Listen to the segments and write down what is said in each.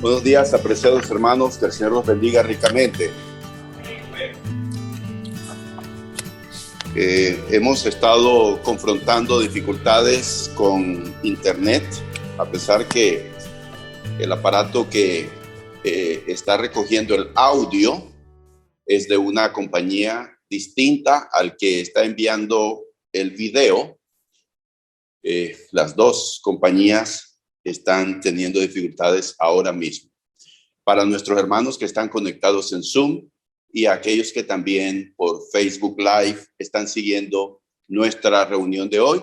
Buenos días, apreciados hermanos, que el Señor los bendiga ricamente. Hemos estado confrontando dificultades con internet, a pesar que el aparato que está recogiendo el audio es de una compañía distinta al que está enviando el video. Las dos compañías están teniendo dificultades ahora mismo. Para nuestros hermanos que están conectados en Zoom y aquellos que también por Facebook Live están siguiendo nuestra reunión de hoy,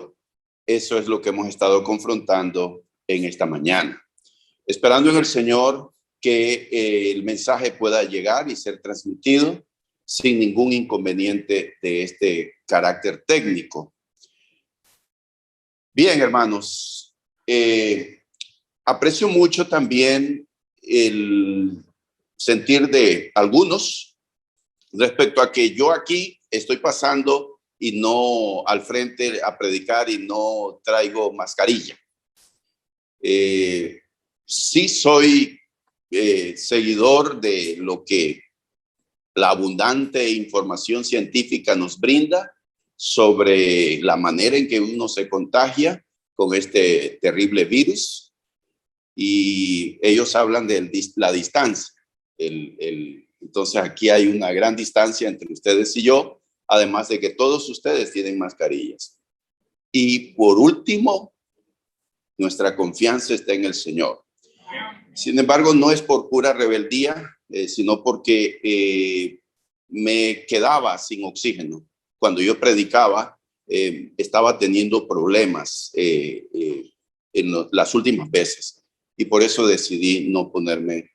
eso es lo que hemos estado confrontando en esta mañana. Esperando en el Señor que el mensaje pueda llegar y ser transmitido sin ningún inconveniente de este carácter técnico. Bien, hermanos, aprecio mucho también el sentir de algunos respecto a que yo aquí estoy pasando y no al frente a predicar y no traigo mascarilla. Sí soy seguidor de lo que la abundante información científica nos brinda sobre la manera en que uno se contagia con este terrible virus. Y ellos hablan de la distancia. Entonces aquí hay una gran distancia entre ustedes y yo, además de que todos ustedes tienen mascarillas. Y por último, nuestra confianza está en el Señor. Sin embargo, no es por pura rebeldía, sino porque me quedaba sin oxígeno. Cuando yo predicaba, estaba teniendo problemas en las últimas veces. Y por eso decidí no ponerme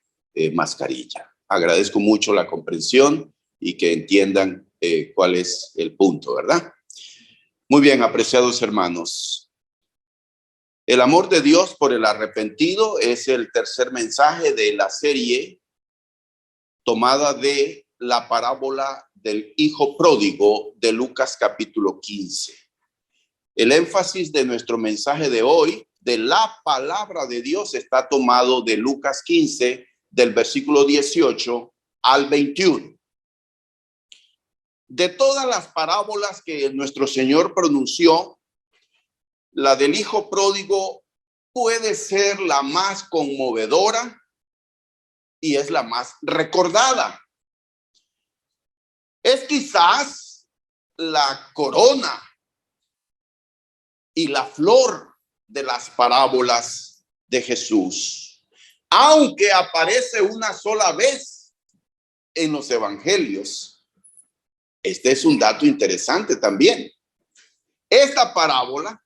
mascarilla. Agradezco mucho la comprensión y que entiendan cuál es el punto, ¿verdad? Muy bien, apreciados hermanos. El amor de Dios por el arrepentido es el tercer mensaje de la serie tomada de la parábola del hijo pródigo de Lucas capítulo 15. El énfasis de nuestro mensaje de hoy, de la palabra de Dios, está tomado de Lucas 15, del versículo 18 al 21. De todas las parábolas que nuestro Señor pronunció, la del hijo pródigo puede ser la más conmovedora y es la más recordada. Es quizás la corona y la flor de las parábolas de Jesús, aunque aparece una sola vez en los evangelios. Este es un dato interesante también. Esta parábola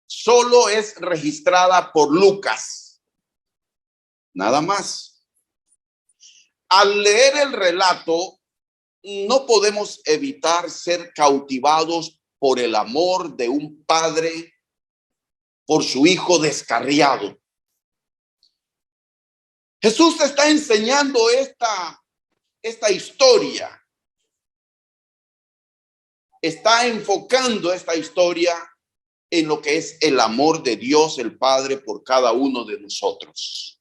solo es registrada por Lucas, nada más. Al leer el relato, no podemos evitar ser cautivados por el amor de un padre por su hijo descarriado. Jesús está enseñando esta historia. Está enfocando esta historia en lo que es el amor de Dios, el Padre, por cada uno de nosotros.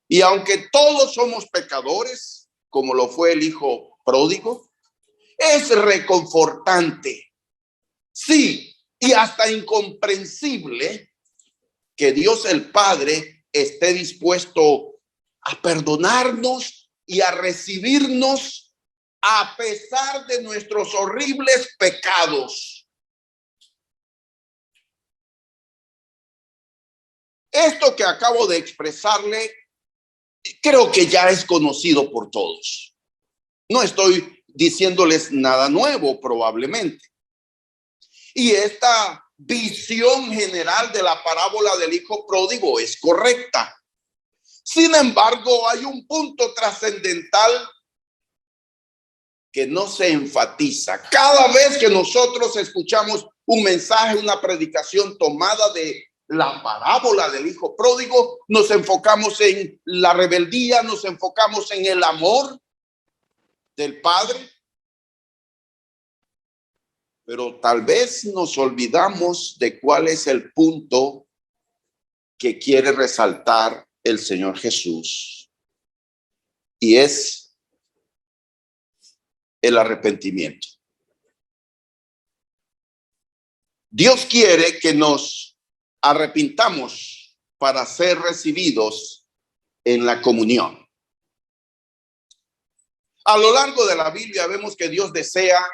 Y aunque todos somos pecadores, como lo fue el hijo pródigo, es reconfortante, sí, y hasta incomprensible que Dios el Padre esté dispuesto a perdonarnos y a recibirnos a pesar de nuestros horribles pecados. Esto que acabo de expresarle, creo que ya es conocido por todos. No estoy diciéndoles nada nuevo, probablemente. Y esta visión general de la parábola del hijo pródigo es correcta. Sin embargo, hay un punto trascendental que no se enfatiza. Cada vez que nosotros escuchamos un mensaje, una predicación tomada de la parábola del hijo pródigo, nos enfocamos en la rebeldía, nos enfocamos en el amor del Padre. Pero tal vez nos olvidamos de cuál es el punto que quiere resaltar el Señor Jesús, y es el arrepentimiento. Dios quiere que nos arrepintamos para ser recibidos en la comunión. A lo largo de la Biblia vemos que Dios desea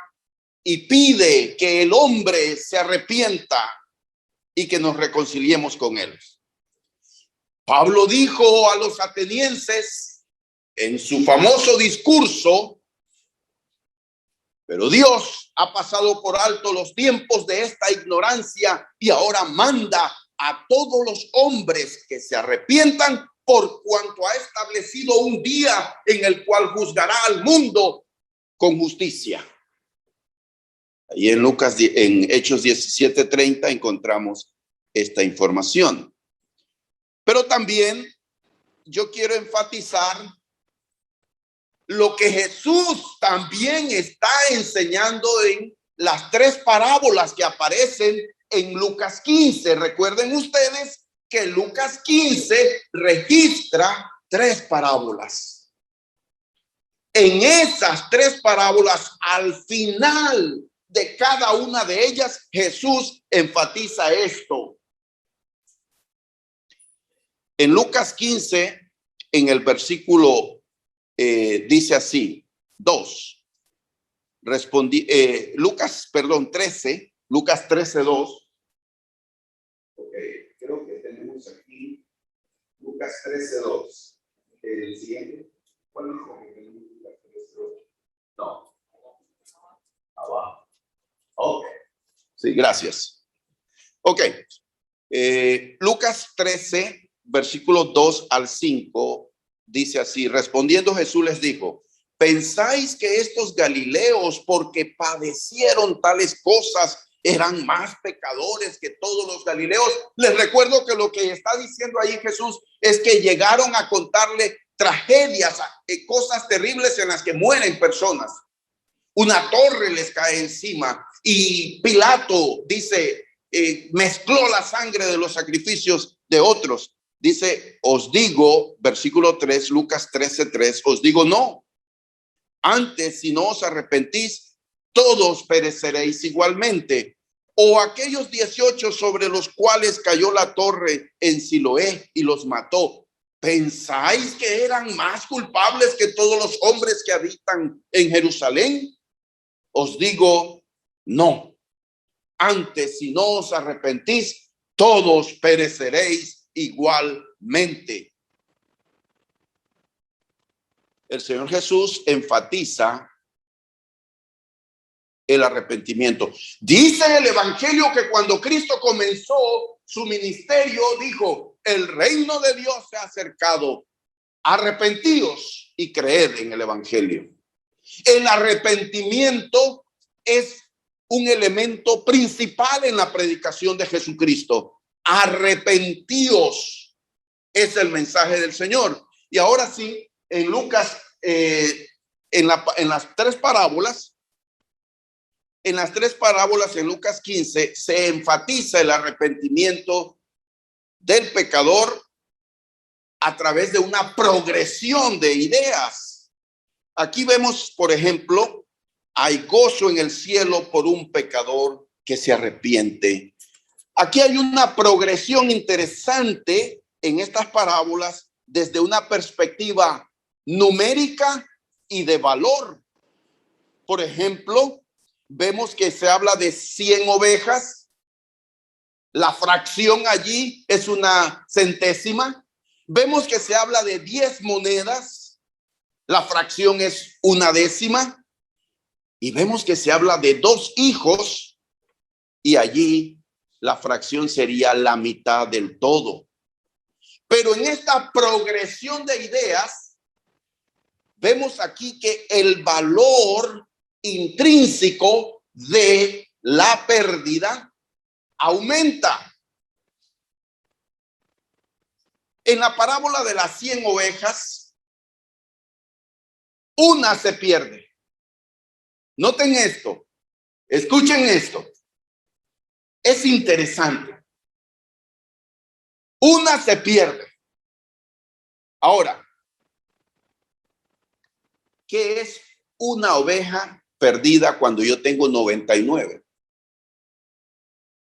y pide que el hombre se arrepienta y que nos reconciliemos con él. Pablo dijo a los atenienses en su famoso discurso: pero Dios ha pasado por alto los tiempos de esta ignorancia y ahora manda a todos los hombres que se arrepientan, por cuanto ha establecido un día en el cual juzgará al mundo con justicia. Ahí en Hechos 17:30 encontramos esta información. Pero también yo quiero enfatizar lo que Jesús también está enseñando en las tres parábolas que aparecen en Lucas 15. Recuerden ustedes que Lucas 15 registra tres parábolas. En esas tres parábolas, al final de cada una de ellas, Jesús enfatiza esto. En Lucas 15, en el versículo dice así, 2. Lucas 13:2. Creo que tenemos aquí Lucas 13:2. El siguiente. ¿Cuál es Lucas 13:2? No. Abajo. Ok. Sí, gracias. Ok. Lucas 13, versículos 2 al 5. Dice así: respondiendo Jesús les dijo: ¿pensáis que estos galileos, porque padecieron tales cosas, eran más pecadores que todos los galileos? Les recuerdo que lo que está diciendo ahí Jesús es que llegaron a contarle tragedias, cosas terribles en las que mueren personas. Una torre les cae encima y Pilato dice, mezcló la sangre de los sacrificios de otros. Dice, os digo, versículo 3, Lucas 13:3, os digo no. Antes, si no os arrepentís, todos pereceréis igualmente. O aquellos 18 sobre los cuales cayó la torre en Siloé y los mató, ¿pensáis que eran más culpables que todos los hombres que habitan en Jerusalén? Os digo no. Antes, si no os arrepentís, todos pereceréis igualmente. El Señor Jesús enfatiza el arrepentimiento. Dice el Evangelio que cuando Cristo comenzó su ministerio, dijo: el reino de Dios se ha acercado, arrepentíos y creed en el Evangelio. El arrepentimiento es un elemento principal en la predicación de Jesucristo. Arrepentíos es el mensaje del Señor. Y ahora sí, en Lucas, en las tres parábolas, en Lucas 15, se enfatiza el arrepentimiento del pecador a través de una progresión de ideas. Aquí vemos, por ejemplo, hay gozo en el cielo por un pecador que se arrepiente. Aquí hay una progresión interesante en estas parábolas desde una perspectiva numérica y de valor. Por ejemplo, vemos que se habla de 100 ovejas. La fracción allí es una centésima. Vemos que se habla de 10 monedas. La fracción es una décima. Y vemos que se habla de 2 hijos. Y allí la fracción sería la mitad del todo. Pero en esta progresión de ideas, vemos aquí que el valor intrínseco de la pérdida aumenta. En la parábola de las 100 ovejas, una se pierde. Noten esto, escuchen esto. Es interesante. Una se pierde. Ahora, ¿qué es una oveja perdida cuando yo tengo 99?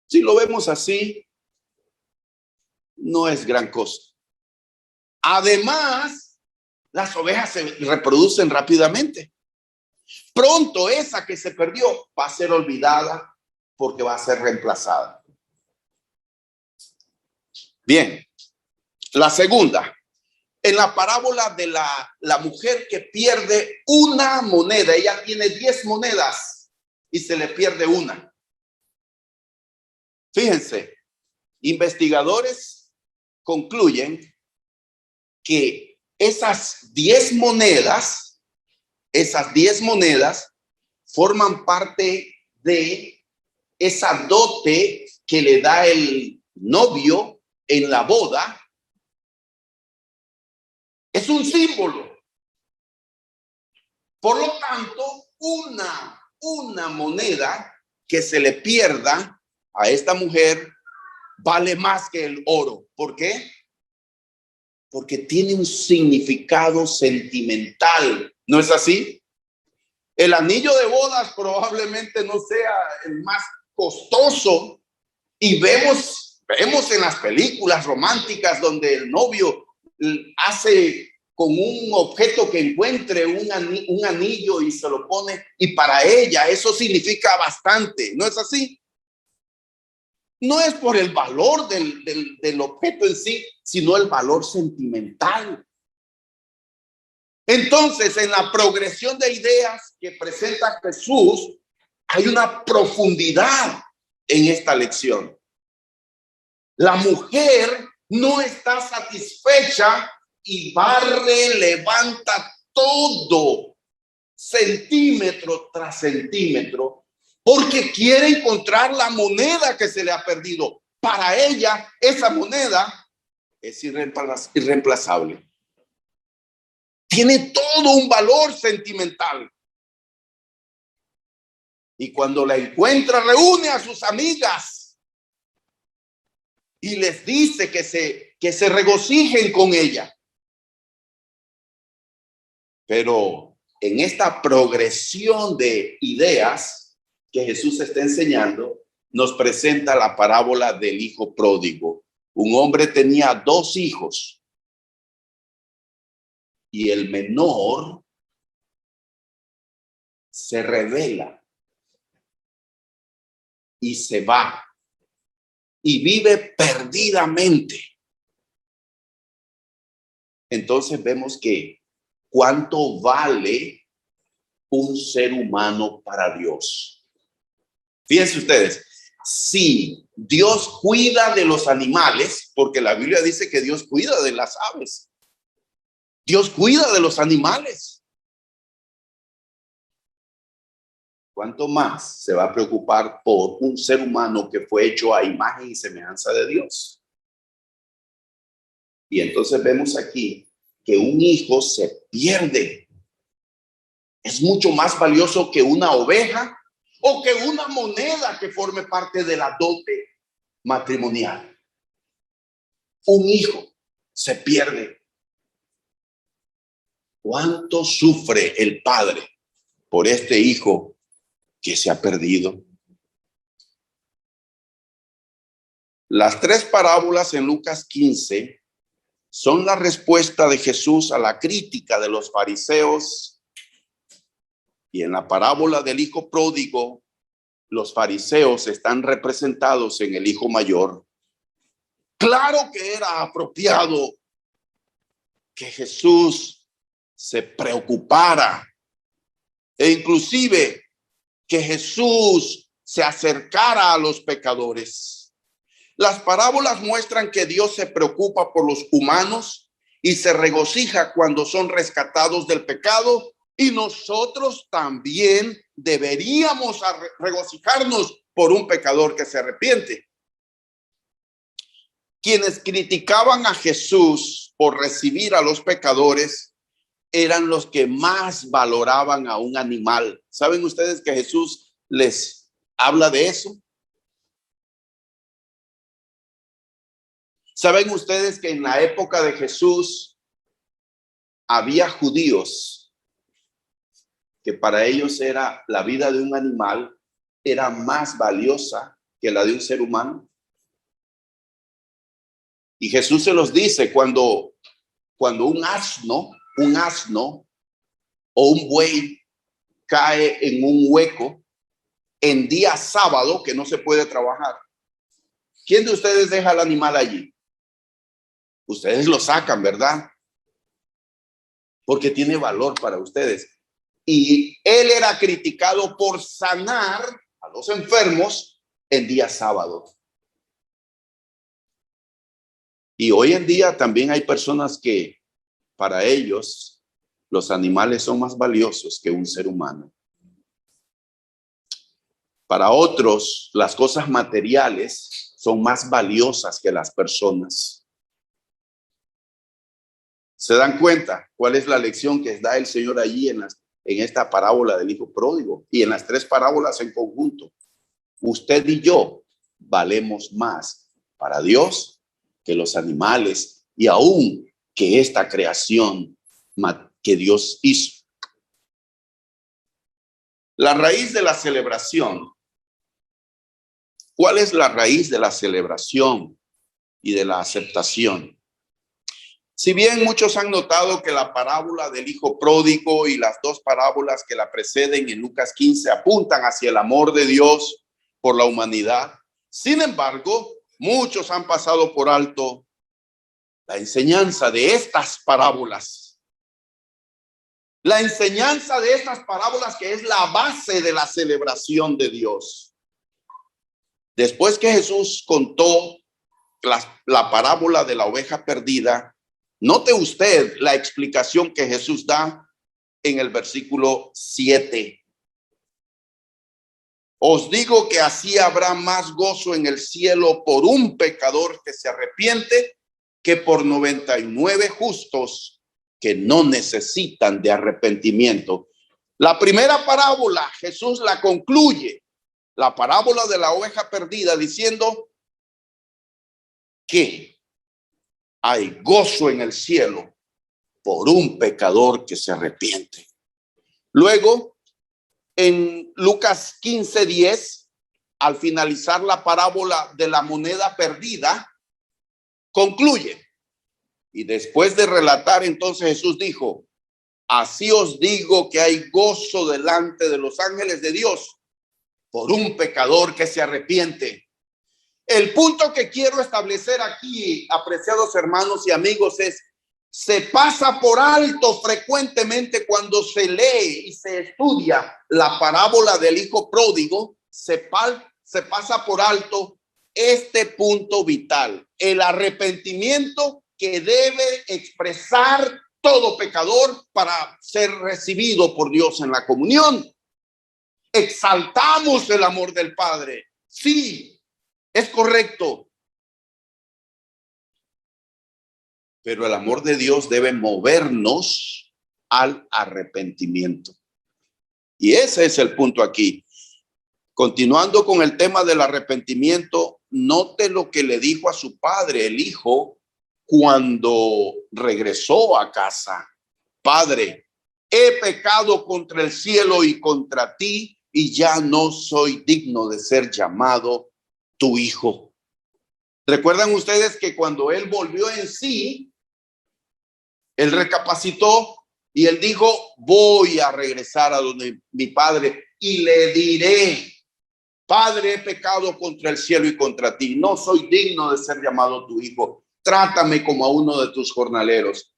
Si lo vemos así, no es gran cosa. Además, las ovejas se reproducen rápidamente. Pronto esa que se perdió va a ser olvidada porque va a ser reemplazada. Bien, la segunda. En la parábola de la mujer que pierde una moneda, ella tiene 10 monedas y se le pierde una. Fíjense, investigadores concluyen que esas 10 monedas forman parte de esa dote que le da el novio en la boda. Es un símbolo. Por lo tanto, una moneda que se le pierda a esta mujer vale más que el oro. ¿Por qué? Porque tiene un significado sentimental. ¿No es así? El anillo de bodas probablemente no sea el más costoso, y vemos en las películas románticas donde el novio hace con un objeto que encuentre un anillo y se lo pone, y para ella eso significa bastante. ¿No es así? No es por el valor del objeto en sí, sino el valor sentimental. Entonces, en la progresión de ideas que presenta Jesús, hay una profundidad en esta lección. La mujer no está satisfecha y barre, levanta todo, centímetro tras centímetro, porque quiere encontrar la moneda que se le ha perdido. Para ella, esa moneda es irreemplazable. Tiene todo un valor sentimental. Y cuando la encuentra, reúne a sus amigas y les dice que se regocijen con ella. Pero en esta progresión de ideas que Jesús está enseñando, nos presenta la parábola del hijo pródigo. Un hombre tenía 2 hijos y el menor se rebela y se va y vive perdidamente. Entonces vemos que cuánto vale un ser humano para Dios. Fíjense ustedes, si Dios cuida de los animales, porque la Biblia dice que Dios cuida de las aves, Dios cuida de los animales, ¿cuánto más se va a preocupar por un ser humano que fue hecho a imagen y semejanza de Dios? Y entonces vemos aquí que un hijo se pierde. Es mucho más valioso que una oveja o que una moneda que forme parte de la dote matrimonial. Un hijo se pierde. ¿Cuánto sufre el padre por este hijo que se ha perdido? Las 3 parábolas en Lucas 15 son la respuesta de Jesús a la crítica de los fariseos. Y en la parábola del hijo pródigo, los fariseos están representados en el hijo mayor. Claro que era apropiado que Jesús se preocupara e inclusive que Jesús se acercara a los pecadores. Las parábolas muestran que Dios se preocupa por los humanos y se regocija cuando son rescatados del pecado, y nosotros también deberíamos regocijarnos por un pecador que se arrepiente. Quienes criticaban a Jesús por recibir a los pecadores eran los que más valoraban a un animal. ¿Saben ustedes que Jesús les habla de eso? ¿Saben ustedes que en la época de Jesús había judíos que para ellos era la vida de un animal era más valiosa que la de un ser humano. Y Jesús se los dice cuando un asno o un buey cae en un hueco en día sábado que no se puede trabajar. ¿Quién de ustedes deja al animal allí? Ustedes lo sacan, ¿verdad? Porque tiene valor para ustedes. Y él era criticado por sanar a los enfermos en día sábado. Y hoy en día también hay personas que para ellos los animales son más valiosos que un ser humano. Para otros, las cosas materiales son más valiosas que las personas. ¿Se dan cuenta cuál es la lección que da el Señor allí en esta parábola del hijo pródigo y en las tres parábolas en conjunto? Usted y yo valemos más para Dios que los animales y aún que esta creación que Dios hizo. La raíz de la celebración. ¿Cuál es la raíz de la celebración y de la aceptación? Si bien muchos han notado que la parábola del hijo pródigo y las dos parábolas que la preceden en Lucas 15 apuntan hacia el amor de Dios por la humanidad, sin embargo, muchos han pasado por alto la enseñanza de estas parábolas. La enseñanza de estas parábolas que es la base de la celebración de Dios. Después que Jesús contó la parábola de la oveja perdida, note usted la explicación que Jesús da en el versículo 7. Os digo que así habrá más gozo en el cielo por un pecador que se arrepiente que por 99 justos que no necesitan de arrepentimiento. La primera parábola Jesús la concluye, la parábola de la oveja perdida, diciendo que hay gozo en el cielo por un pecador que se arrepiente. Luego, en Lucas 15:10, al finalizar la parábola de la moneda perdida, concluye. Y después de relatar, entonces Jesús dijo: así os digo que hay gozo delante de los ángeles de Dios por un pecador que se arrepiente. El punto que quiero establecer aquí, apreciados hermanos y amigos, es: se pasa por alto frecuentemente cuando se lee y se estudia la parábola del hijo pródigo, se pasa por alto este punto vital, el arrepentimiento que debe expresar todo pecador para ser recibido por Dios en la comunión. Exaltamos el amor del Padre. Sí, es correcto. Pero el amor de Dios debe movernos al arrepentimiento. Y ese es el punto aquí. Continuando con el tema del arrepentimiento, note lo que le dijo a su padre, el hijo, cuando regresó a casa. Padre, he pecado contra el cielo y contra ti, y ya no soy digno de ser llamado tu hijo. ¿Recuerdan ustedes que cuando él volvió en sí, él recapacitó y él dijo: voy a regresar a donde mi padre y le diré: Padre, he pecado contra el cielo y contra ti, no soy digno de ser llamado tu hijo, trátame como a uno de tus jornaleros.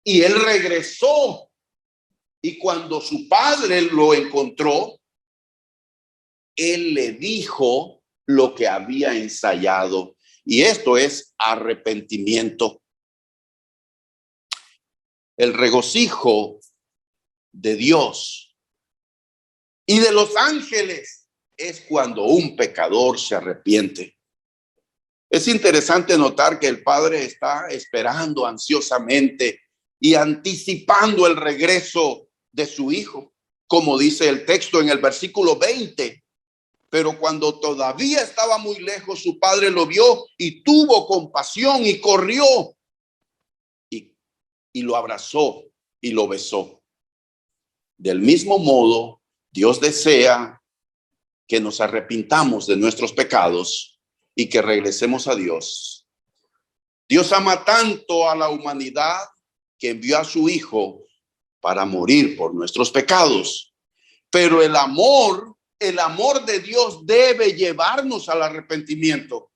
Y él regresó, y cuando su padre lo encontró, él le dijo lo que había ensayado, y esto es arrepentimiento. El regocijo de Dios y de los ángeles es cuando un pecador se arrepiente. Es interesante notar que el Padre está esperando ansiosamente y anticipando el regreso de su hijo, como dice el texto en el versículo 20. Pero cuando todavía estaba muy lejos, su padre lo vio y tuvo compasión y corrió y lo abrazó y lo besó. Del mismo modo, Dios desea que nos arrepintamos de nuestros pecados y que regresemos a Dios. Dios ama tanto a la humanidad que envió a su Hijo para morir por nuestros pecados. Pero el amor de Dios debe llevarnos al arrepentimiento.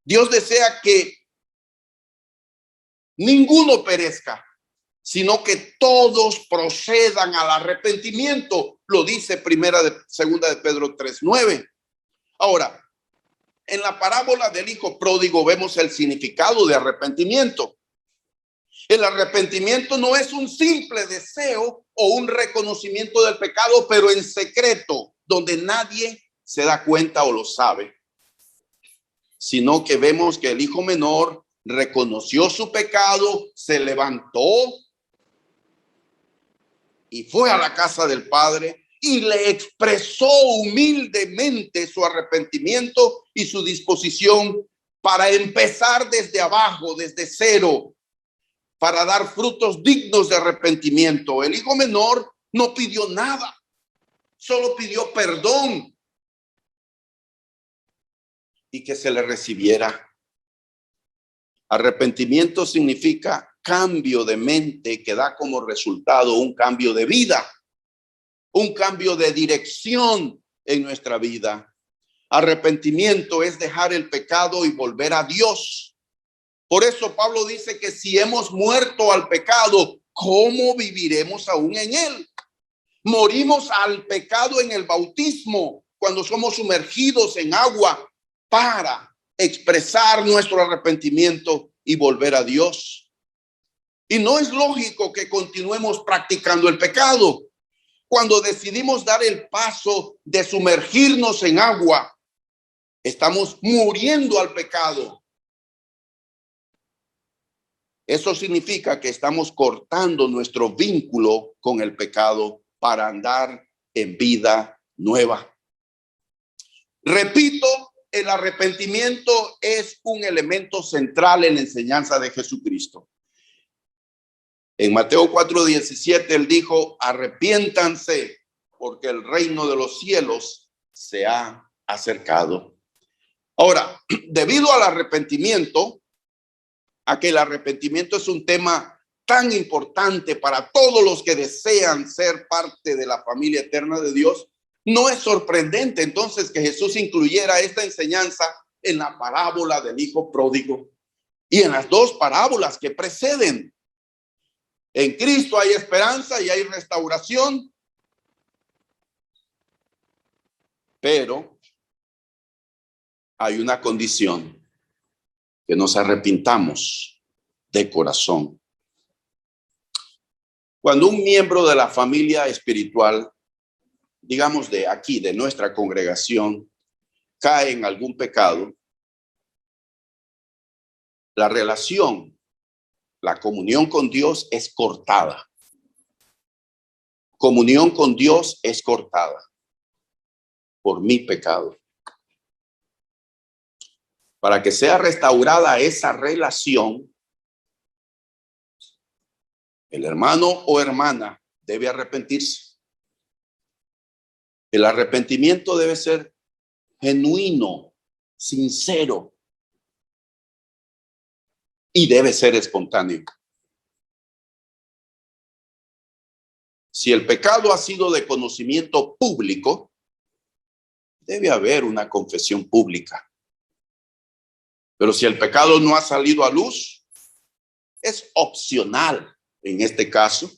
Dios desea que ninguno perezca, sino que todos procedan al arrepentimiento. Lo dice segunda de Pedro 3:9. Ahora, en la parábola del hijo pródigo vemos el significado de arrepentimiento. El arrepentimiento no es un simple deseo o un reconocimiento del pecado, pero en secreto, donde nadie se da cuenta o lo sabe, sino que vemos que el hijo menor reconoció su pecado, se levantó y fue a la casa del padre y le expresó humildemente su arrepentimiento y su disposición para empezar desde abajo, desde cero, para dar frutos dignos de arrepentimiento. El hijo menor no pidió nada, solo pidió perdón y que se le recibiera. Arrepentimiento significa cambio de mente que da como resultado un cambio de vida, un cambio de dirección en nuestra vida. Arrepentimiento es dejar el pecado y volver a Dios. Por eso Pablo dice que si hemos muerto al pecado, ¿cómo viviremos aún en él? Morimos al pecado en el bautismo, cuando somos sumergidos en agua para expresar nuestro arrepentimiento y volver a Dios. Y no es lógico que continuemos practicando el pecado. Cuando decidimos dar el paso de sumergirnos en agua, estamos muriendo al pecado. Eso significa que estamos cortando nuestro vínculo con el pecado para andar en vida nueva. Repito, el arrepentimiento es un elemento central en la enseñanza de Jesucristo. En Mateo 4:17 él dijo: arrepiéntanse porque el reino de los cielos se ha acercado. Ahora, debido al arrepentimiento, a que el arrepentimiento es un tema tan importante para todos los que desean ser parte de la familia eterna de Dios, no es sorprendente entonces que Jesús incluyera esta enseñanza en la parábola del hijo pródigo y en las dos parábolas que preceden. En Cristo hay esperanza y hay restauración, pero hay una condición: que nos arrepintamos de corazón. Cuando un miembro de la familia espiritual, digamos de aquí, de nuestra congregación, cae en algún pecado, la relación, la comunión con Dios es cortada. Comunión con Dios es cortada por mi pecado. Para que sea restaurada esa relación, el hermano o hermana debe arrepentirse. El arrepentimiento debe ser genuino, sincero, y debe ser espontáneo. Si el pecado ha sido de conocimiento público, debe haber una confesión pública. Pero si el pecado no ha salido a luz, es opcional en este caso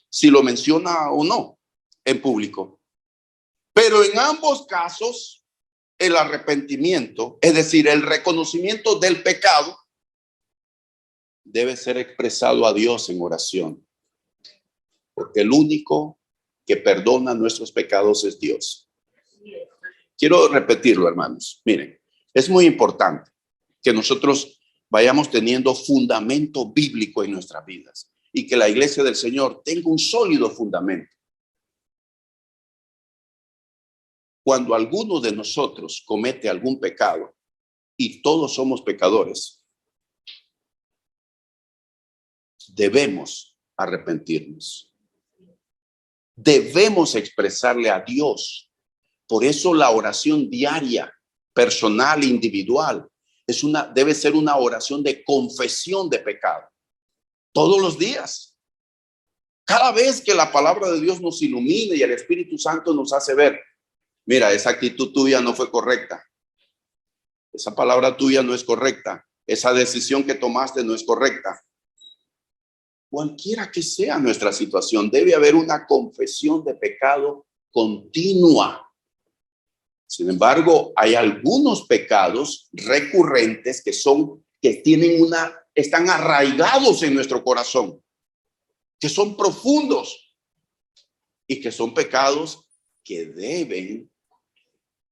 si lo menciona o no en público. Pero en ambos casos, el arrepentimiento, es decir, el reconocimiento del pecado, debe ser expresado a Dios en oración, porque el único que perdona nuestros pecados es Dios. Quiero repetirlo, hermanos. Miren, es muy importante que nosotros vayamos teniendo fundamento bíblico en nuestras vidas y que la iglesia del Señor tenga un sólido fundamento. Cuando alguno de nosotros comete algún pecado, y todos somos pecadores, debemos arrepentirnos. Debemos expresarle a Dios. Por eso la oración diaria, personal, individual, debe ser una oración de confesión de pecado. Todos los días. Cada vez que la palabra de Dios nos ilumine y el Espíritu Santo nos hace ver, mira, esa actitud tuya no fue correcta. Esa palabra tuya no es correcta. Esa decisión que tomaste no es correcta. Cualquiera que sea nuestra situación, debe haber una confesión de pecado continua. Sin embargo, hay algunos pecados recurrentes están arraigados en nuestro corazón, que son profundos y que son pecados que deben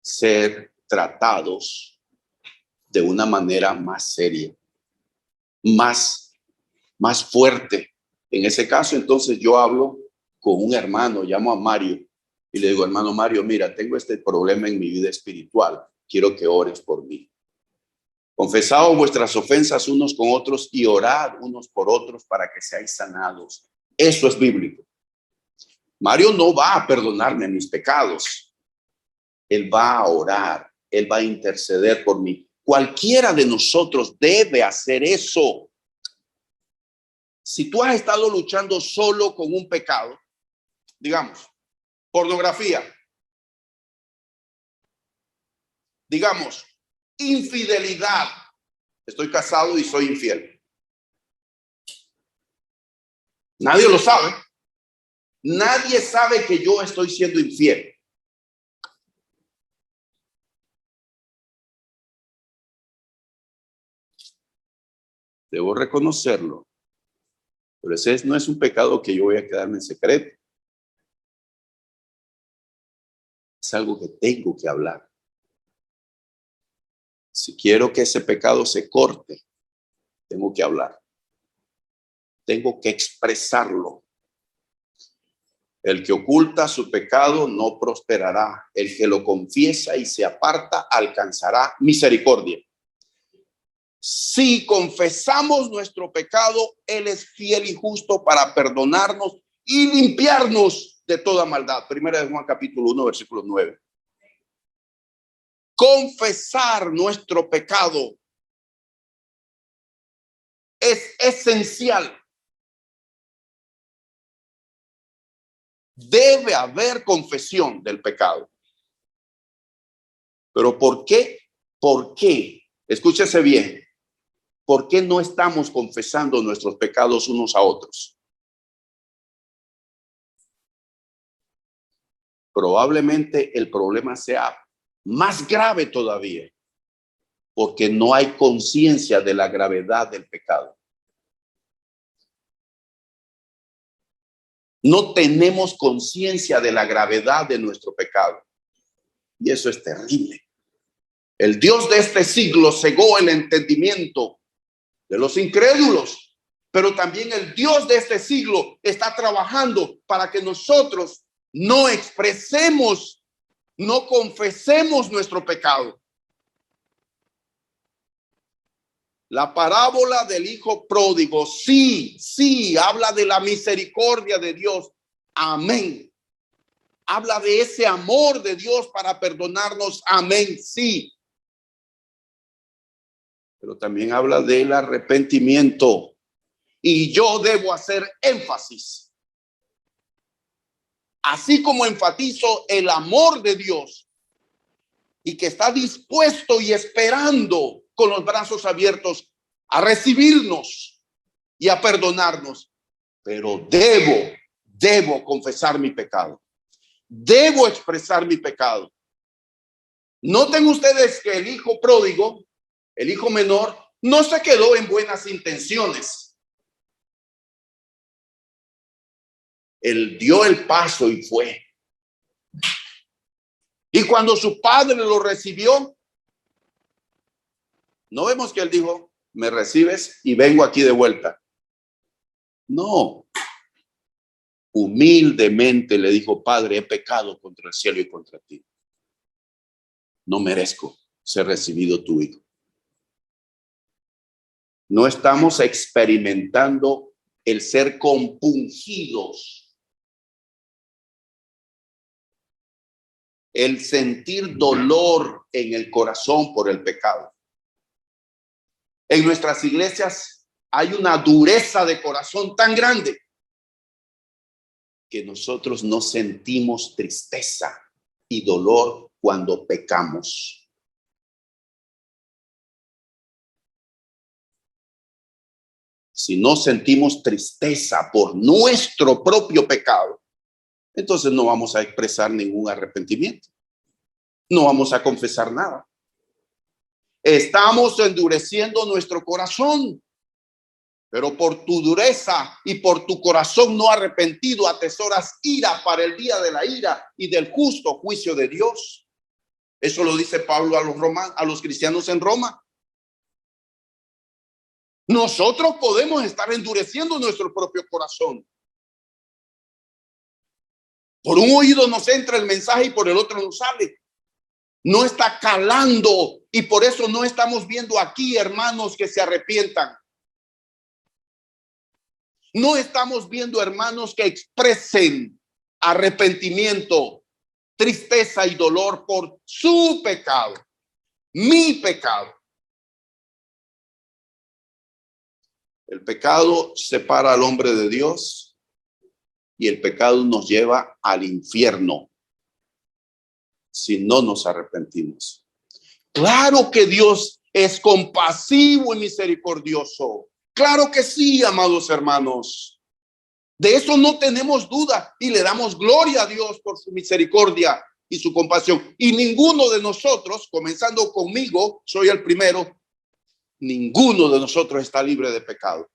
ser tratados de una manera más seria, más fuerte. En ese caso, entonces yo hablo con un hermano, llamo a Mario y le digo, hermano Mario, mira, tengo este problema en mi vida espiritual, quiero que ores por mí. Confesaos vuestras ofensas unos con otros y orad unos por otros para que seáis sanados. Eso es bíblico. Mario no va a perdonarme mis pecados. Él va a orar, él va a interceder por mí. Cualquiera de nosotros debe hacer eso. Si tú has estado luchando solo con un pecado, digamos, pornografía, digamos, infidelidad, estoy casado y soy infiel. Nadie lo sabe. Nadie sabe que yo estoy siendo infiel. Debo reconocerlo. Pero ese no es un pecado que yo voy a quedarme en secreto. Es algo que tengo que hablar. Si quiero que ese pecado se corte, tengo que hablar. Tengo que expresarlo. El que oculta su pecado no prosperará. El que lo confiesa y se aparta alcanzará misericordia. Si confesamos nuestro pecado, Él es fiel y justo para perdonarnos y limpiarnos de toda maldad. Primera de Juan capítulo 1, versículo 9. Confesar nuestro pecado es esencial. Debe haber confesión del pecado. ¿Pero por qué? ¿Por qué? Escúchese bien. ¿Por qué no estamos confesando nuestros pecados unos a otros? Probablemente el problema sea más grave todavía, porque no hay conciencia de la gravedad del pecado. No tenemos conciencia de la gravedad de nuestro pecado. Y eso es terrible. El Dios de este siglo cegó el entendimiento de los incrédulos, pero también el Dios de este siglo está trabajando para que nosotros no expresemos, no confesemos nuestro pecado. La parábola del hijo pródigo, sí, habla de la misericordia de Dios. Amén. Habla de ese amor de Dios para perdonarnos. Amén, sí. Pero también habla del arrepentimiento. Y yo debo hacer énfasis. Así como enfatizo el amor de Dios y que está dispuesto y esperando con los brazos abiertos a recibirnos y a perdonarnos. Pero debo confesar mi pecado. Debo expresar mi pecado. Noten ustedes que el hijo pródigo, el hijo menor, no se quedó en buenas intenciones. Él dio el paso y fue. Y cuando su padre lo recibió, no vemos que él dijo, me recibes y vengo aquí de vuelta. No. Humildemente le dijo, Padre, he pecado contra el cielo y contra ti. No merezco ser recibido tu hijo. No estamos experimentando el ser compungidos, el sentir dolor en el corazón por el pecado. En nuestras iglesias hay una dureza de corazón tan grande que nosotros no sentimos tristeza y dolor cuando pecamos. Si no sentimos tristeza por nuestro propio pecado, entonces no vamos a expresar ningún arrepentimiento. No vamos a confesar nada. Estamos endureciendo nuestro corazón. Pero por tu dureza y por tu corazón no arrepentido atesoras ira para el día de la ira y del justo juicio de Dios. Eso lo dice Pablo a los cristianos en Roma. Nosotros podemos estar endureciendo nuestro propio corazón. Por un oído nos entra el mensaje y por el otro nos sale. No está calando y por eso no estamos viendo aquí hermanos que se arrepientan. No estamos viendo hermanos que expresen arrepentimiento, tristeza y dolor por su pecado, mi pecado. El pecado separa al hombre de Dios y el pecado nos lleva al infierno si no nos arrepentimos. Claro que Dios es compasivo y misericordioso. Claro que sí, amados hermanos. De eso no tenemos duda y le damos gloria a Dios por su misericordia y su compasión. Y ninguno de nosotros, comenzando conmigo, soy el primero, ninguno de nosotros está libre de pecado.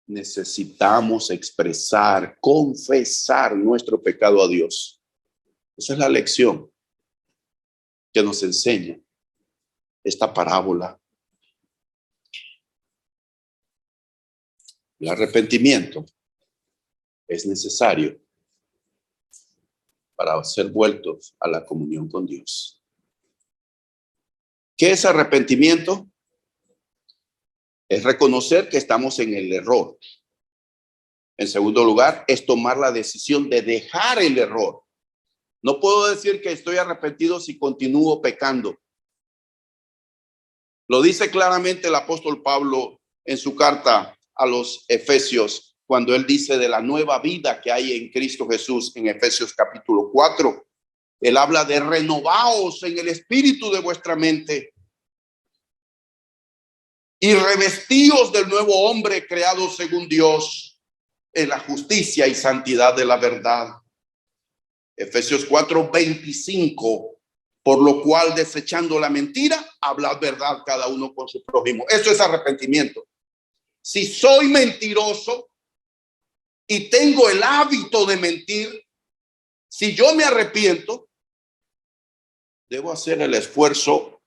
Necesitamos expresar, confesar nuestro pecado a Dios. Esa es la lección que nos enseña esta parábola. El arrepentimiento es necesario para ser vueltos a la comunión con Dios. ¿Qué es arrepentimiento? Es reconocer que estamos en el error. En segundo lugar, es tomar la decisión de dejar el error. No puedo decir que estoy arrepentido si continúo pecando. Lo dice claramente el apóstol Pablo en su carta a los Efesios, cuando él dice de la nueva vida que hay en Cristo Jesús en Efesios capítulo 4. Él habla de renovaos en el espíritu de vuestra mente y revestíos del nuevo hombre creado según Dios en la justicia y santidad de la verdad. Efesios 4:25. Por lo cual, desechando la mentira, hablad verdad cada uno con su prójimo. Eso es arrepentimiento. Si soy mentiroso y tengo el hábito de mentir, si yo me arrepiento, debo hacer el esfuerzo,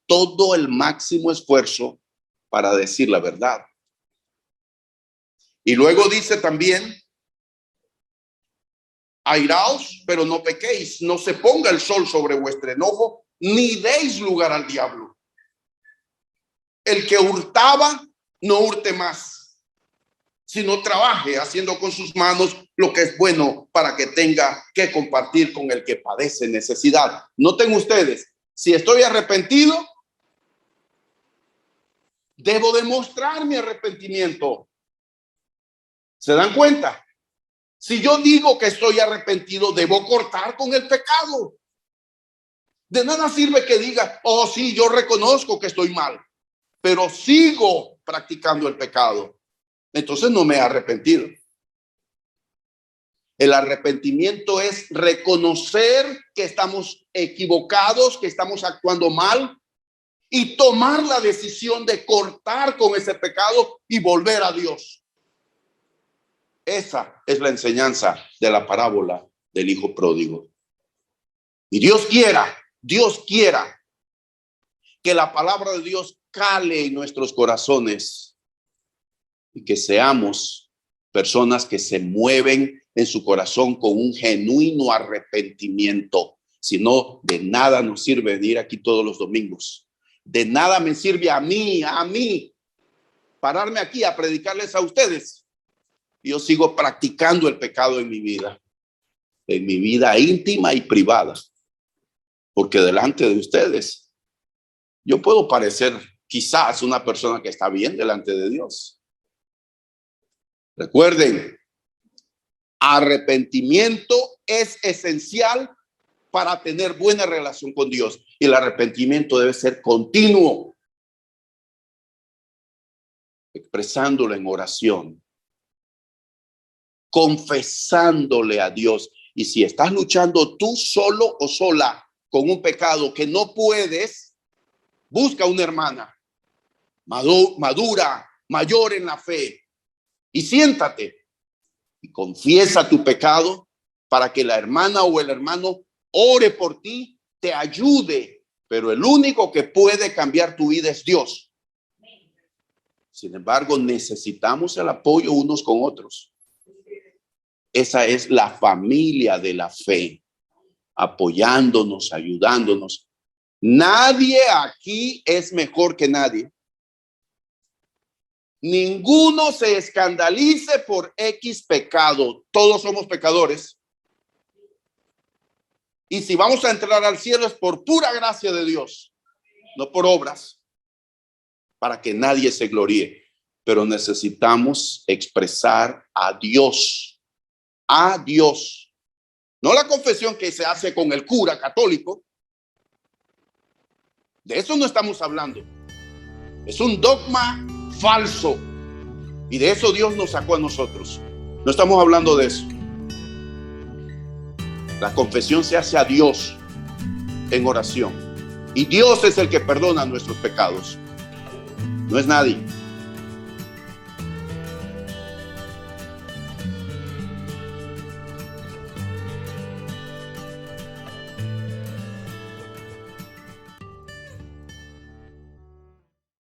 todo el máximo esfuerzo para decir la verdad. Y luego dice también, airaos, pero no pequéis, no se ponga el sol sobre vuestro enojo, ni deis lugar al diablo. El que hurtaba, no hurte más, sino trabaje haciendo con sus manos lo que es bueno para que tenga que compartir con el que padece necesidad. Noten ustedes, si estoy arrepentido, debo demostrar mi arrepentimiento. ¿Se dan cuenta? Si yo digo que estoy arrepentido, debo cortar con el pecado. De nada sirve que diga, oh sí, yo reconozco que estoy mal, pero sigo practicando el pecado. Entonces no me he arrepentido. El arrepentimiento es reconocer que estamos equivocados, que estamos actuando mal y tomar la decisión de cortar con ese pecado y volver a Dios. Esa es la enseñanza de la parábola del hijo pródigo. Y Dios quiera que la palabra de Dios cale en nuestros corazones y que seamos personas que se mueven en su corazón con un genuino arrepentimiento. Si no, de nada nos sirve venir aquí todos los domingos. De nada me sirve a mí, pararme aquí a predicarles a ustedes. Yo sigo practicando el pecado en mi vida íntima y privada. Porque delante de ustedes, yo puedo parecer quizás una persona que está bien delante de Dios. Recuerden, arrepentimiento es esencial para tener buena relación con Dios. Y el arrepentimiento debe ser continuo, expresándolo en oración, confesándole a Dios. Y si estás luchando tú solo o sola con un pecado que no puedes, busca una hermana madura, mayor en la fe, y siéntate y confiesa tu pecado para que la hermana o el hermano ore por ti, te ayude. Pero el único que puede cambiar tu vida es Dios. Sin embargo, necesitamos el apoyo unos con otros. Esa es la familia de la fe, apoyándonos, ayudándonos. Nadie aquí es mejor que nadie. Ninguno se escandalice por X pecado. Todos somos pecadores. Y si vamos a entrar al cielo es por pura gracia de Dios, no por obras, para que nadie se gloríe. Pero necesitamos expresar a Dios. A Dios. No la confesión que se hace con el cura católico. De eso no estamos hablando. Es un dogma falso. Y de eso Dios nos sacó a nosotros. No estamos hablando de eso. La confesión se hace a Dios en oración. Y Dios es el que perdona nuestros pecados. No es nadie.